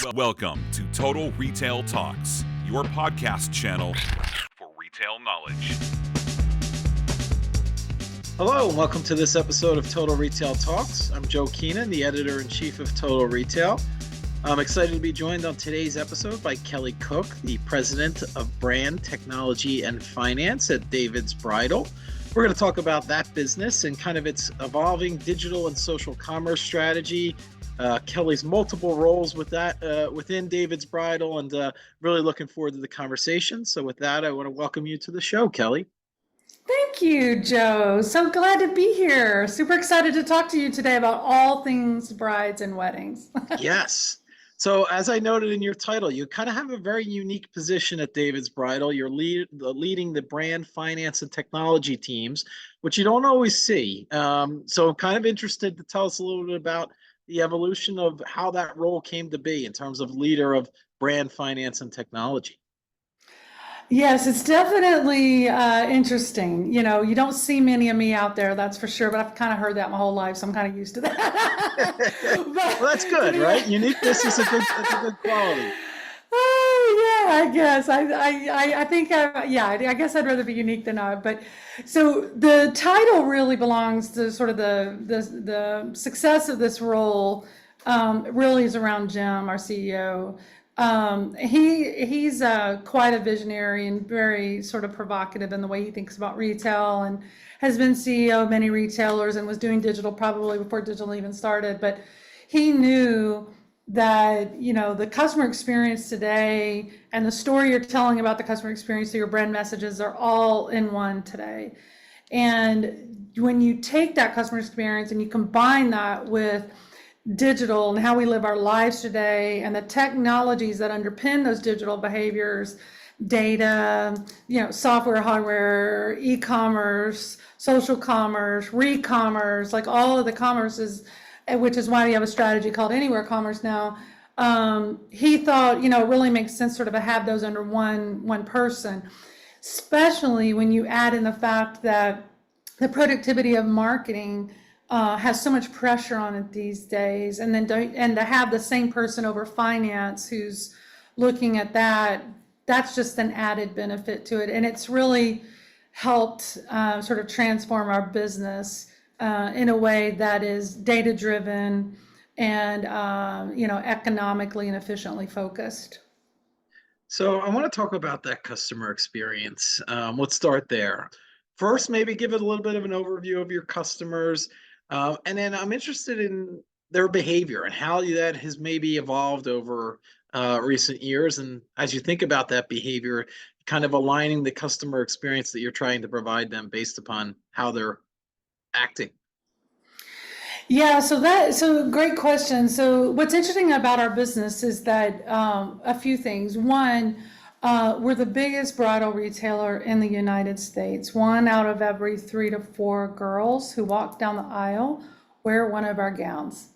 Welcome to Total Retail Talks, your podcast channel for retail knowledge. Hello, and welcome to this episode of Total Retail Talks. I'm Joe Keenan, the editor-in-chief of Total Retail. I'm excited to be joined on today's episode by Kelly Cook, the president of Brand, Technology, and Finance at David's Bridal. We're going to talk about that business and kind of its evolving digital and social commerce strategy, Kelly's multiple roles with that within David's Bridal, and really looking forward to the conversation. So with that, I want to welcome you to the show, Kelly. Thank you, Joe. So glad to be here. Super excited to talk to you today about all things brides and weddings. Yes. So as I noted in your title, you kind of have a very unique position at David's Bridal. You're leading the brand, finance, and technology teams, which you don't always see. So I'm kind of interested to tell us a little bit about the evolution of how that role came to be in terms of leader of brand, finance, and technology. Yes, it's definitely interesting. You know, you don't see many of me out there, that's for sure, but I've kind of heard that my whole life, so I'm kind of used to that. Well, that's good, right? Uniqueness is a good quality. Oh, yeah, I guess. I think, I guess I'd rather be unique than not. But so the title really belongs to sort of the success of this role really is around Jim, our CEO. He's quite a visionary and very sort of provocative in the way he thinks about retail, and has been CEO of many retailers and was doing digital probably before digital even started. But he knew that, you know, the customer experience today and the story you're telling about the customer experience through your brand messages are all in one today. And when you take that customer experience and you combine that with digital and how we live our lives today and the technologies that underpin those digital behaviors, data, you know, software, hardware, e-commerce, social commerce, re-commerce, like all of the commerces, which is why we have a strategy called Anywhere Commerce now. He thought, you know, it really makes sense sort of to have those under one person, especially when you add in the fact that the productivity of marketing has so much pressure on it these days, and then to have the same person over finance who's looking at that, that's just an added benefit to it. And it's really helped sort of transform our business in a way that is data driven and you know, economically and efficiently focused. So I want to talk about that customer experience. Let's start there. First, maybe give it a little bit of an overview of your customers. And then I'm interested in their behavior and how that has maybe evolved over recent years. And as you think about that behavior, kind of aligning the customer experience that you're trying to provide them based upon how they're acting. Yeah, so great question. So what's interesting about our business is that a few things. One, we're the biggest bridal retailer in the United States. 1 out of every 3 to 4 girls who walk down the aisle wear one of our gowns.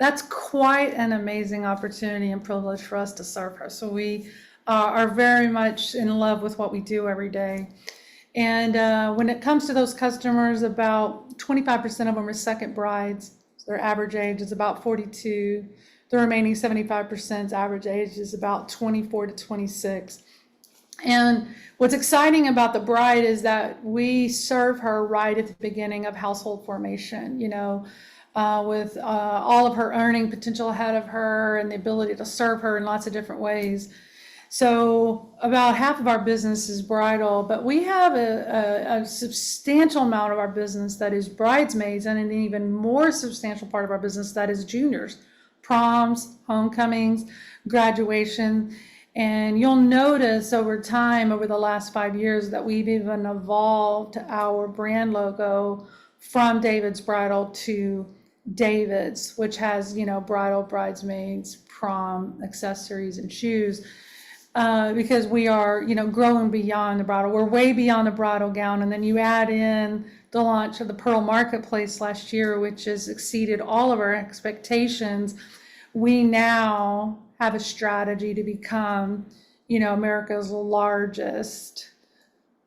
That's quite an amazing opportunity and privilege for us to serve her. So we are very much in love with what we do every day. And when it comes to those customers, about 25% of them are second brides. So their average age is about 42. The remaining 75% average age is about 24 to 26. And what's exciting about the bride is that we serve her right at the beginning of household formation, you know, with all of her earning potential ahead of her and the ability to serve her in lots of different ways. So about half of our business is bridal, but we have a substantial amount of our business that is bridesmaids, and an even more substantial part of our business that is juniors, proms, homecomings, graduation. And you'll notice over time, over the last 5 years, that we've even evolved our brand logo from David's Bridal to David's, which has, you know, bridal, bridesmaids, prom, accessories, and shoes. Because we are, you know, growing beyond the bridal. We're way beyond the bridal gown. And then you add in the launch of the Pearl Marketplace last year, which has exceeded all of our expectations. We now have a strategy to become, you know, America's largest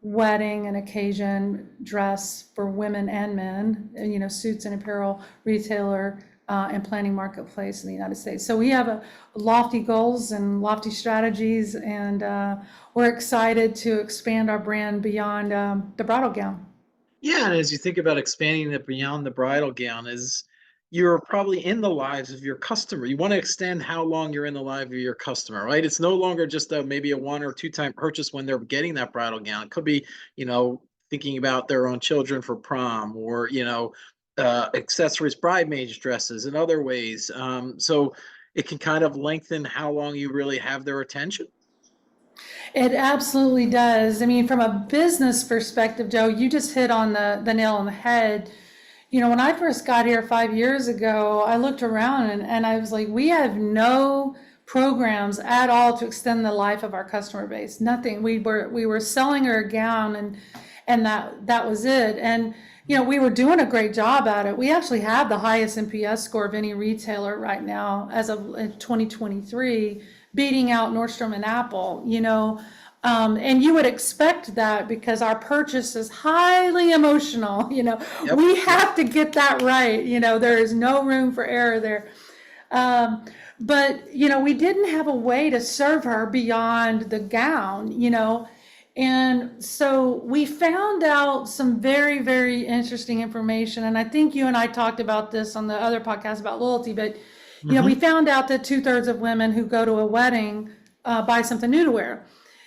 wedding and occasion dress for women and men, you know, suits and apparel retailer and planning marketplace in the United States. So we have lofty goals and lofty strategies, and we're excited to expand our brand beyond the bridal gown. Yeah, and as you think about expanding it beyond the bridal gown, is you're probably in the lives of your customer. You want to extend how long you're in the life of your customer, right? It's no longer just maybe a one or two time purchase when they're getting that bridal gown. It could be, thinking about their own children for prom, or accessories, bridesmaids dresses, and other ways. So it can kind of lengthen how long you really have their attention. It absolutely does. I mean, from a business perspective, Joe, you just hit on the nail on the head. When I first got here 5 years ago, I looked around and I was like, we have no programs at all to extend the life of our customer base. Nothing. We were selling her a gown, and that was it. And we were doing a great job at it. We actually have the highest NPS score of any retailer right now as of 2023, beating out Nordstrom and Apple. And you would expect that because our purchase is highly emotional. Yep. We have to get that right. There is no room for error there. But we didn't have a way to serve her beyond the gown. And so we found out some very, very interesting information. And I think you and I talked about this on the other podcast about loyalty, but we found out that 2/3 of women who go to a wedding buy something new to wear.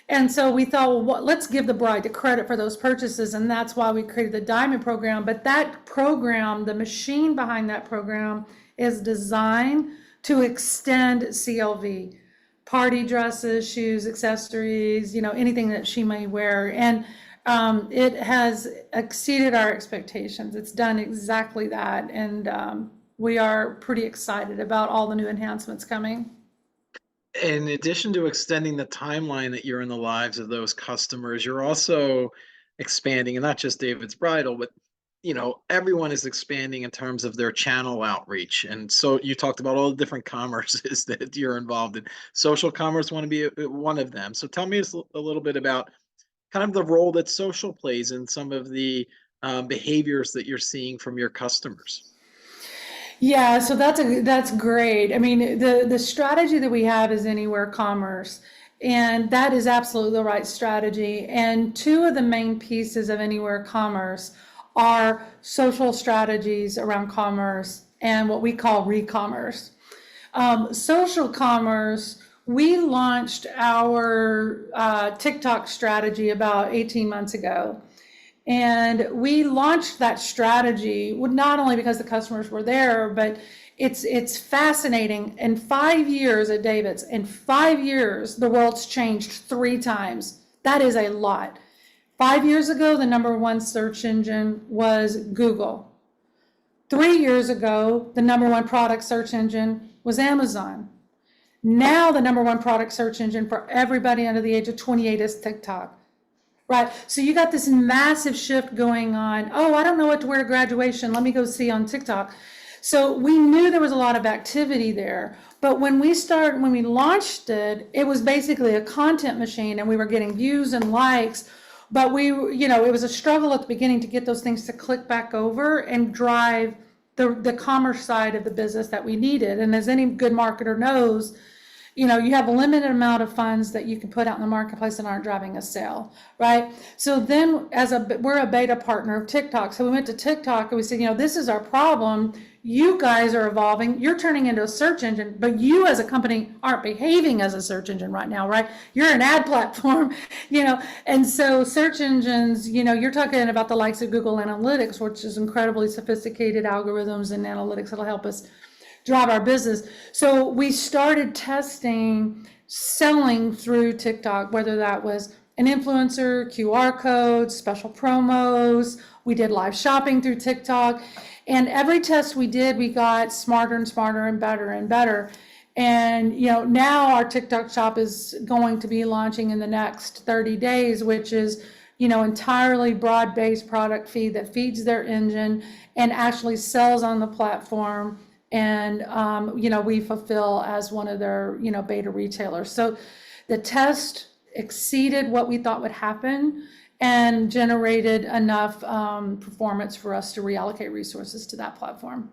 And so we thought, well, let's give the bride the credit for those purchases. And that's why we created the Diamond program. But that program, the machine behind that program, is designed to extend CLV, party dresses, shoes, accessories, anything that she may wear. And it has exceeded our expectations. It's done exactly that. And we are pretty excited about all the new enhancements coming. In addition to extending the timeline that you're in the lives of those customers, you're also expanding, and not just David's Bridal, but everyone is expanding in terms of their channel outreach. And so you talked about all the different commerces that you're involved in. Social commerce want to be one of them. So tell me a little bit about kind of the role that social plays in some of the behaviors that you're seeing from your customers. Yeah, so that's great. I mean, the strategy that we have is anywhere commerce, and that is absolutely the right strategy. And two of the main pieces of anywhere commerce are social strategies around commerce and what we call re-commerce. Social commerce, we launched our TikTok strategy about 18 months ago. And we launched that strategy not only because the customers were there, but it's fascinating. In 5 years at David's, in 5 years, the world's changed 3 times. That is a lot. 5 years ago, the number one search engine was Google. 3 years ago, the number one product search engine was Amazon. Now the number one product search engine for everybody under the age of 28 is TikTok. Right. So you got this massive shift going on. Oh, I don't know what to wear to graduation. Let me go see on TikTok. So we knew there was a lot of activity there. But when we launched it, it was basically a content machine, and we were getting views and likes. But it was a struggle at the beginning to get those things to click back over and drive the commerce side of the business that we needed. And as any good marketer knows, you have a limited amount of funds that you can put out in the marketplace that aren't driving a sale, right? So then we're a beta partner of TikTok. So we went to TikTok and we said, this is our problem. You guys are evolving. You're turning into a search engine, but you as a company aren't behaving as a search engine right now, right? You're an ad platform, And so search engines, you're talking about the likes of Google Analytics, which is incredibly sophisticated algorithms and analytics that'll help us drive our business. So we started testing selling through TikTok, whether that was an influencer, QR codes, special promos. We did live shopping through TikTok. And every test we did, we got smarter and smarter and better and better. And now our TikTok shop is going to be launching in the next 30 days, which is entirely broad-based product feed that feeds their engine and actually sells on the platform. And, we fulfill as one of their, beta retailers. So the test exceeded what we thought would happen and generated enough performance for us to reallocate resources to that platform.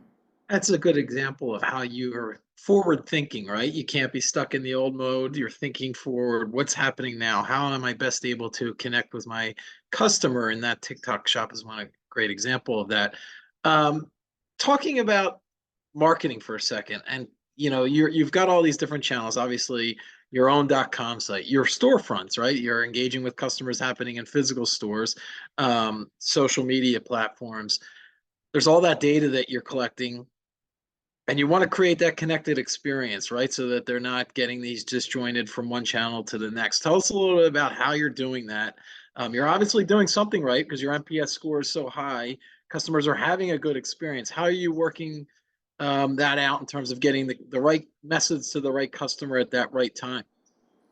That's a good example of how you are forward thinking, right? You can't be stuck in the old mode. You're thinking forward. What's happening now? How am I best able to connect with my customer? And that TikTok shop is one great example of that. Um, Talking about marketing for a second, and you've got all these different channels. Obviously, your own .com site, your storefronts, right? You're engaging with customers happening in physical stores, social media platforms. There's all that data that you're collecting, and you want to create that connected experience, right? So that they're not getting these disjointed from one channel to the next. Tell us a little bit about how you're doing that. You're obviously doing something right because your NPS score is so high. Customers are having a good experience. How are you working that out in terms of getting the right message to the right customer at that right time?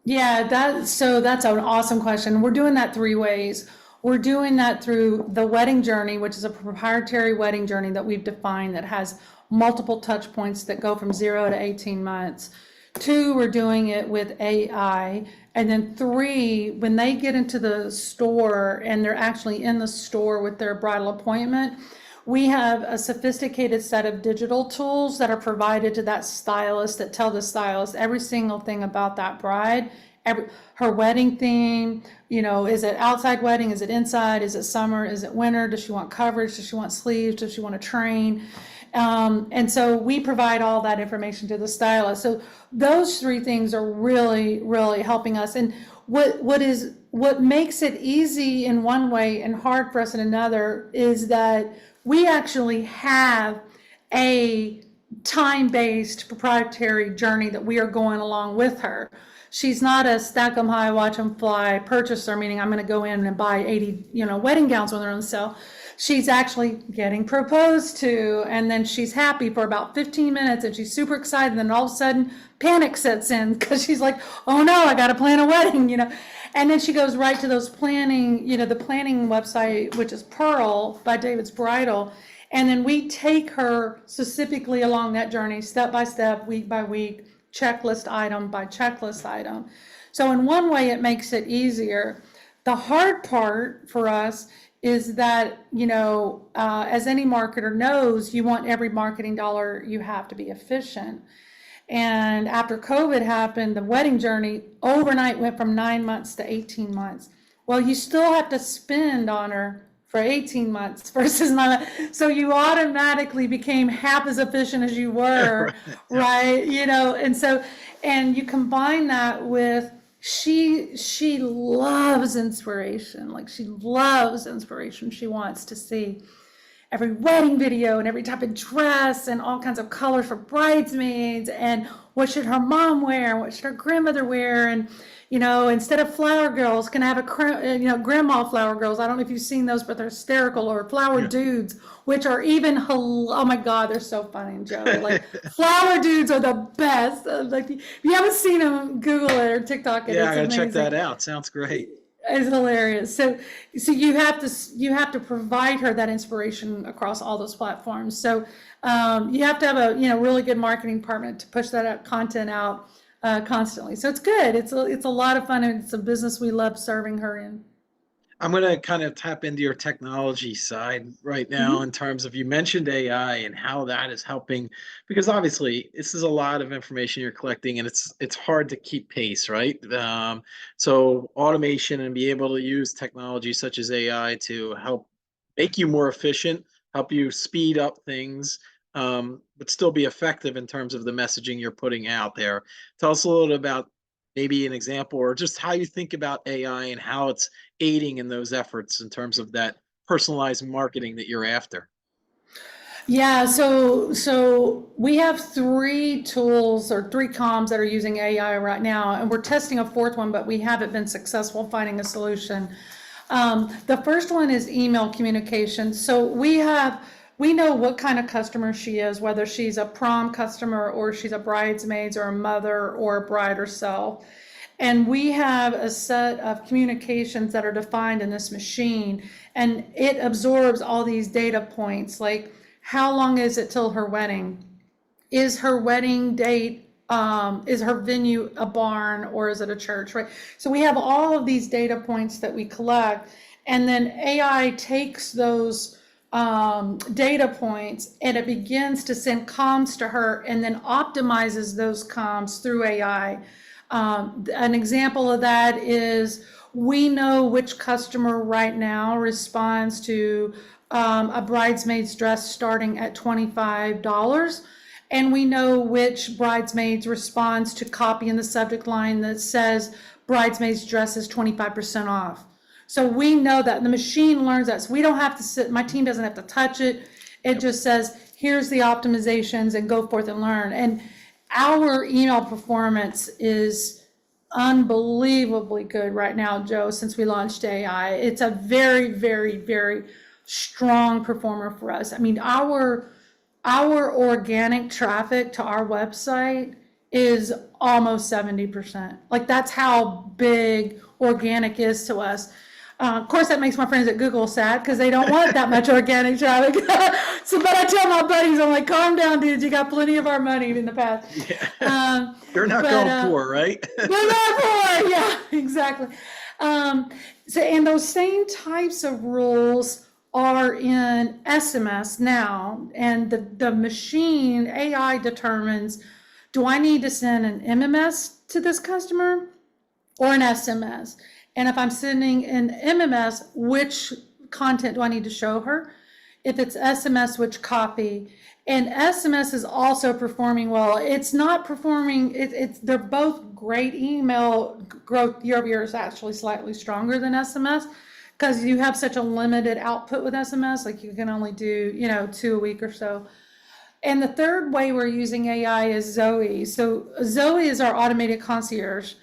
Yeah, that's an awesome question. We're doing that three ways. We're doing that through the wedding journey, which is a proprietary wedding journey that we've defined that has multiple touch points that go from 0 to 18 months. Two, we're doing it with AI. And then three, when they get into the store and they're actually in the store with their bridal appointment, we have a sophisticated set of digital tools that are provided to that stylist that tell the stylist every single thing about that bride, her wedding theme. Is it outside wedding? Is it inside? Is it summer? Is it winter? Does she want coverage? Does she want sleeves? Does she want a train? And so we provide all that information to the stylist. So those three things are really, really helping us. And what makes it easy in one way and hard for us in another is that we actually have a time-based proprietary journey that we are going along with her. She's not a stack them high, watch them fly purchaser, meaning I'm going to go in and buy 80, wedding gowns when they're on sale. She's actually getting proposed to, and then she's happy for about 15 minutes and she's super excited. And then all of a sudden panic sets in because she's like, oh no, I got to plan a wedding, And then she goes right to those planning, the planning website, which is Pearl by David's Bridal. And then we take her specifically along that journey, step by step, week by week, checklist item by checklist item. So in one way, it makes it easier. The hard part for us is that, as any marketer knows, you want every marketing dollar you have to be efficient. And after COVID happened, the wedding journey overnight went from 9 months to 18 months. Well, you still have to spend on her for 18 months versus 9 months. So you automatically became half as efficient as you were, right? And you combine that with she loves inspiration. Like she loves inspiration. She wants to see every wedding video and every type of dress and all kinds of colors for bridesmaids and what should her mom wear, what should her grandmother wear, and instead of flower girls, can I have grandma flower girls? I don't know if you've seen those, but they're hysterical. Or flower dudes, which are even oh my god, they're so funny, Joe. Like flower dudes are the best. Like if you haven't seen them, Google it or TikTok it. Yeah, it's I gotta amazing. check that out. Sounds great. It's hilarious. So you have to provide her that inspiration across all those platforms. So you have to have a really good marketing department to push that content out constantly. So it's good. It's a lot of fun, and it's a business we love serving her in. I'm going to kind of tap into your technology side right now in terms of, you mentioned AI and how that is helping, because obviously this is a lot of information you're collecting and it's hard to keep pace, right? So automation and be able to use technology such as AI to help make you more efficient, help you speed up things, but still be effective in terms of the messaging you're putting out there. Tell us a little about maybe an example or just how you think about AI and how it's aiding in those efforts in terms of that personalized marketing that you're after. Yeah, so we have three tools or three comms that are using AI right now, and we're testing a fourth one, but we haven't been successful finding a solution. The first one is email communication. So we know what kind of customer she is, whether she's a prom customer or she's a bridesmaid or a mother or a bride herself. And we have a set of communications that are defined in this machine, and it absorbs all these data points, like how long is it till her wedding? Is her wedding date, is her venue a barn or is it a church, right? So we have all of these data points that we collect, and then AI takes those data points, and it begins to send comms to her and then optimizes those comms through AI. An example of that is we know which customer right now responds to a bridesmaid's dress starting at $25. And we know which bridesmaids responds to copy in the subject line that says bridesmaid's dress is 25% off. So we know that the machine learns that. So we don't have to sit, my team doesn't have to touch it. It just says, here's the optimizations and go forth and learn. And our email performance is unbelievably good right now, Joe, since we launched AI. It's a very, very, very strong performer for us. I mean, our organic traffic to our website is almost 70%. Like, that's how big organic is to us. Of course, that makes my friends at Google sad because they don't want that much organic traffic. So, but I tell my buddies, I'm like, calm down, dudes. You got plenty of our money in the past. Yeah. You're not going poor, right? They're not poor. Yeah, exactly. So, and those same types of rules are in SMS now, and the machine AI determines, do I need to send an MMS to this customer or an SMS? And if I'm sending an MMS, which content do I need to show her? If it's SMS, which copy? And SMS is also performing well. It's not performing, they're both great. Email growth year over year is actually slightly stronger than SMS because you have such a limited output with SMS. Like, you can only do, 2 a week or so. And the third way we're using AI is Zoe. So Zoe is our automated concierge.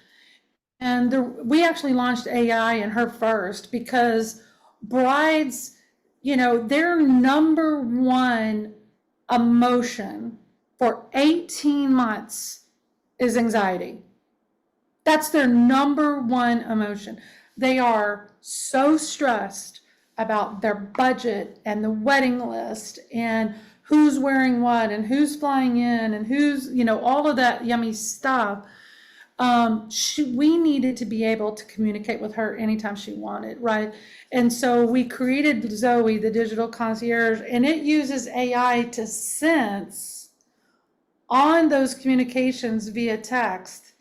And we actually launched AI in her first because brides, their number one emotion for 18 months is anxiety. That's their number one emotion. They are so stressed about their budget and the wedding list and who's wearing what and who's flying in and who's, all of that yummy stuff. We needed to be able to communicate with her anytime she wanted, right? And so we created Zoe, the digital concierge, and it uses AI to sense on those communications via text,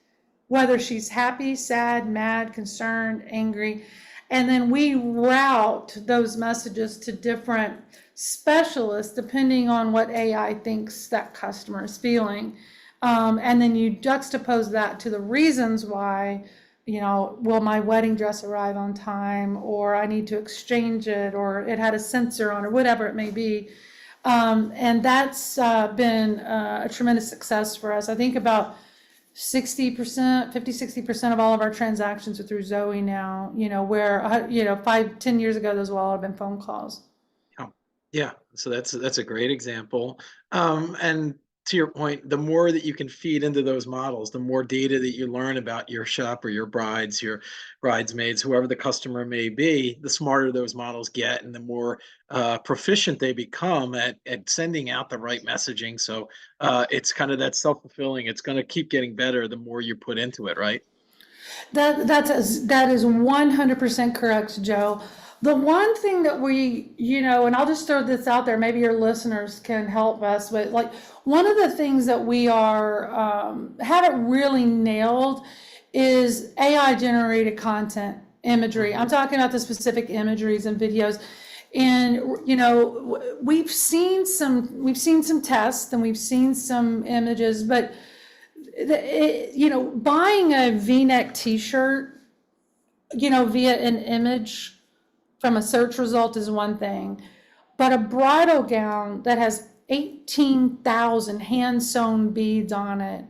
whether she's happy, sad, mad, concerned, angry. And then we route those messages to different specialists depending on what AI thinks that customer is feeling. And then you juxtapose that to the reasons why, will my wedding dress arrive on time, or I need to exchange it, or it had a sensor on, or whatever it may be. And that's been a tremendous success for us. I think about 60% of all of our transactions are through Zoe now, where, 5-10 years ago, those will all have been phone calls. Yeah. So that's a great example. And to your point, the more that you can feed into those models, the more data that you learn about your shop or your brides, your bridesmaids, whoever the customer may be, the smarter those models get and the more proficient they become at sending out the right messaging. So it's kind of that self-fulfilling. It's going to keep getting better the more you put into it, right? That is 100% correct, Joe. The one thing that we, and I'll just throw this out there, maybe your listeners can help us with, like, one of the things that we haven't really nailed is AI generated content imagery. I'm talking about the specific imageries and videos. And, we've seen some tests and we've seen some images, but buying a V-neck t-shirt, via an image from a search result is one thing, but a bridal gown that has 18,000 hand-sewn beads on it,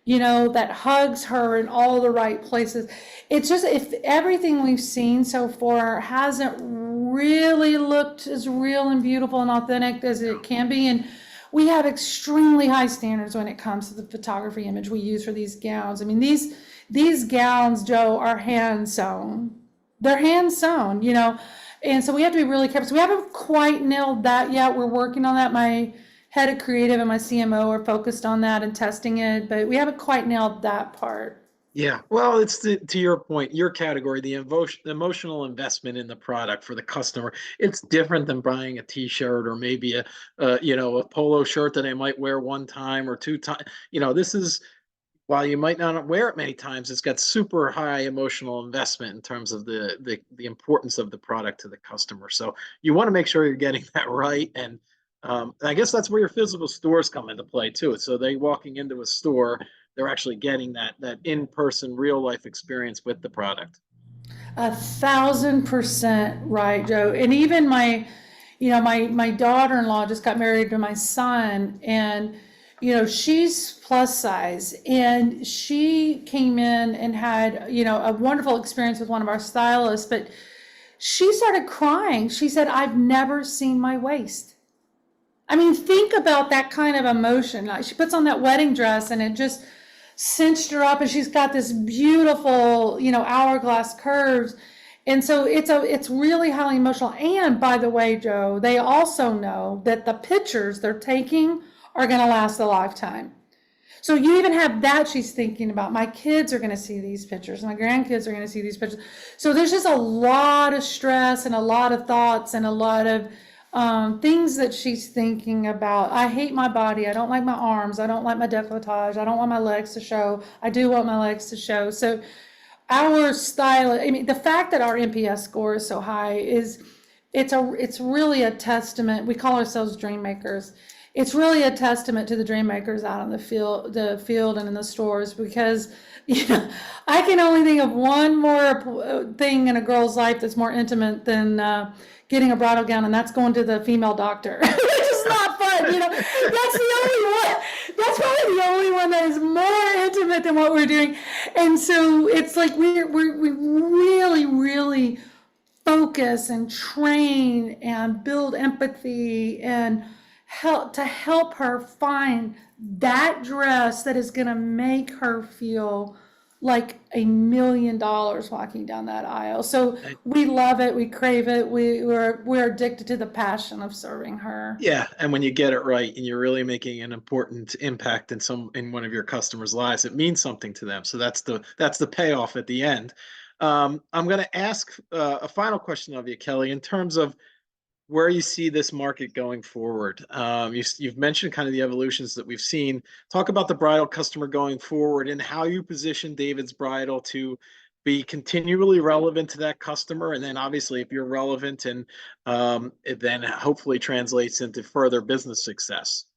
that hugs her in all the right places. It's just, if everything we've seen so far hasn't really looked as real and beautiful and authentic as it can be, and we have extremely high standards when it comes to the photography image we use for these gowns. I mean, these gowns, Joe, are hand sewn. They're hand sewn, and so we have to be really careful. So we haven't quite nailed that yet. We're working on that. My head of creative and my CMO are focused on that and testing it, but we haven't quite nailed that part. Yeah, well, it's to your point, your category, the emotional investment in the product for the customer. It's different than buying a T-shirt or maybe a polo shirt that they might wear one time or two times. This is while you might not wear it many times, it's got super high emotional investment in terms of the importance of the product to the customer. So you want to make sure you're getting that right. And I guess that's where your physical stores come into play too. So they walking into a store, they're actually getting that in-person real life experience with the product. 1,000% right, Joe. And even my daughter-in-law just got married to my son, and she's plus size, and she came in and had a wonderful experience with one of our stylists, but she started crying. She said, "I've never seen my waist." I mean, think about that kind of emotion. Like, she puts on that wedding dress and it just cinched her up, and she's got this beautiful, hourglass curves. And so it's really highly emotional. And by the way, Joe, they also know that the pictures they're taking are going to last a lifetime. So you even have that she's thinking about. My kids are going to see these pictures. My grandkids are going to see these pictures. So there's just a lot of stress and a lot of thoughts and a lot of things that she's thinking about. I hate my body. I don't like my arms. I don't like my décolletage. I don't want my legs to show. I do want my legs to show. So our style, I mean, the fact that our NPS score is so high it's really a testament. We call ourselves dream makers. It's really a testament to the dream makers out in the field and in the stores, because I can only think of one more thing in a girl's life that's more intimate than getting a bridal gown, and that's going to the female doctor. It's not fun, That's the only one. That's probably the only one that is more intimate than what we're doing. And so it's like we really, really focus and train and build empathy and help her find that dress that is going to make her feel like $1 million walking down that aisle. So we love it, we crave it, we're addicted to the passion of serving her. Yeah, and when you get it right and you're really making an important impact in one of your customers' lives, it means something to them. So that's the payoff at the end. I'm going to ask a final question of you, Kelly, in terms of where you see this market going forward. You've mentioned kind of the evolutions that we've seen. Talk about the bridal customer going forward and how you position David's Bridal to be continually relevant to that customer. And then obviously if you're relevant, and it then hopefully translates into further business success.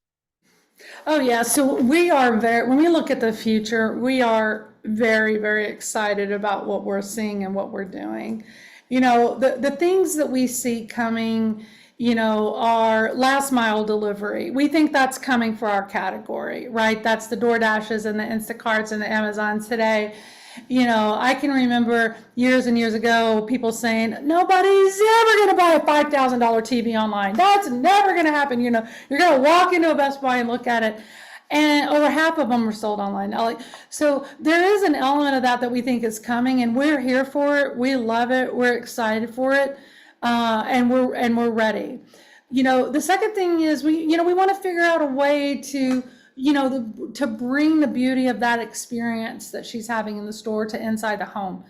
Oh yeah, so when we look at the future, we are very, very excited about what we're seeing and what we're doing. The things that we see coming, are last mile delivery. We think that's coming for our category, right? That's the DoorDashes and the Instacarts and the Amazons today. I can remember years and years ago, people saying, nobody's ever going to buy a $5,000 TV online. That's never going to happen. You're going to walk into a Best Buy and look at it. And over half of them are sold online. So there is an element of that we think is coming, and we're here for it. We love it. We're excited for it. And we're ready. The second thing is we want to figure out a way to, to bring the beauty of that experience that she's having in the store to inside the home.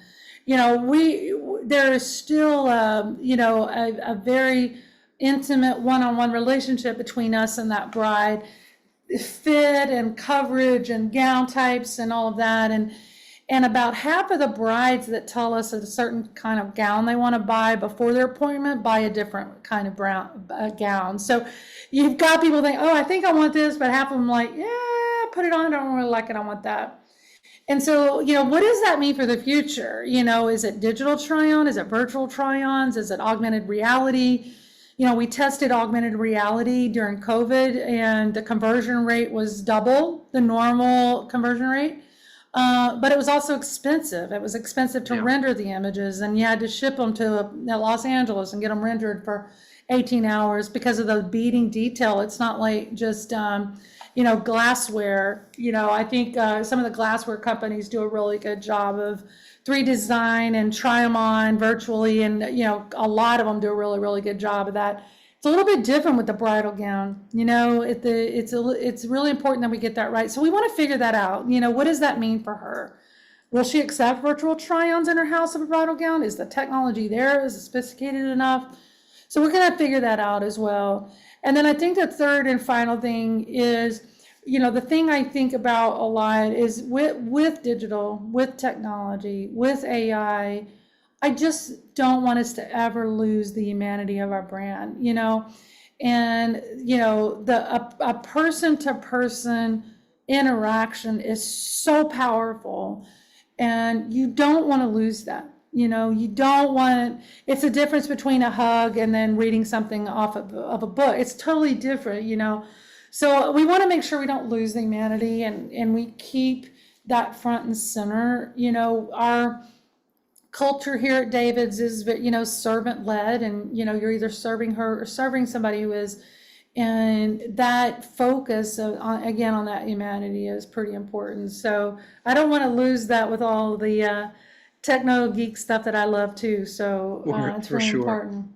There is still, a very intimate one-on-one relationship between us and that bride, fit and coverage and gown types and all of that. And about half of the brides that tell us a certain kind of gown they want to buy before their appointment buy a different kind of gown. So you've got people think, oh, I think I want this, but half of them like, yeah, put it on. I don't really like it. I want that. And so, what does that mean for the future? Is it digital try-on? Is it virtual try-ons? Is it augmented reality? We tested augmented reality during COVID, and the conversion rate was double the normal conversion rate. But it was also expensive. It was expensive to render the images, and you had to ship them to Los Angeles and get them rendered for 18 hours because of the beading detail. It's not like just, glassware. I think some of the glassware companies do a really good job of 3D design and try them on virtually, and a lot of them do a really, really good job of that. It's a little bit different with the bridal gown. It's really important that we get that right. So we want to figure that out. What does that mean for her? Will she accept virtual try-ons in her house of a bridal gown? Is the technology there? Is it sophisticated enough? So we're going to figure that out as well. And then I think the third and final thing is, the thing I think about a lot is with digital, with technology, with AI, I just don't want us to ever lose the humanity of our brand, and a person to person interaction is so powerful, and you don't want to lose that. You don't want, it's a difference between a hug and then reading something off of a book. It's totally different, So we want to make sure we don't lose the humanity, and we keep that front and center. Our culture here at David's is, servant led, and, you're either serving her or serving somebody who is, and that focus on that humanity is pretty important. So I don't want to lose that with all the techno geek stuff that I love too. So it's for really sure. important.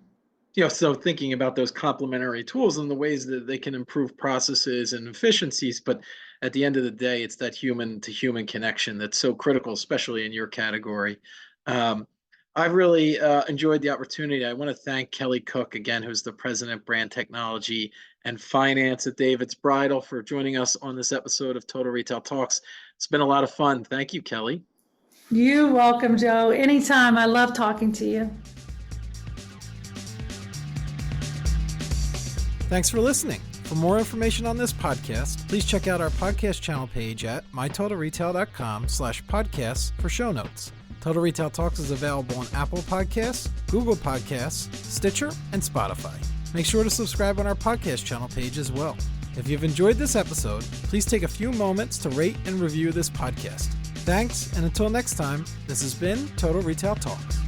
So thinking about those complementary tools and the ways that they can improve processes and efficiencies, but at the end of the day, it's that human to human connection that's so critical, especially in your category. I've really enjoyed the opportunity. I want to thank Kelly Cook again, who's the president, brand technology and finance at David's Bridal, for joining us on this episode of Total Retail Talks. It's been a lot of fun. Thank you, Kelly. You're welcome, Joe. Anytime. I love talking to you. Thanks for listening. For more information on this podcast, please check out our podcast channel page at mytotalretail.com/podcasts for show notes. Total Retail Talks is available on Apple Podcasts, Google Podcasts, Stitcher, and Spotify. Make sure to subscribe on our podcast channel page as well. If you've enjoyed this episode, please take a few moments to rate and review this podcast. Thanks, and until next time, this has been Total Retail Talks.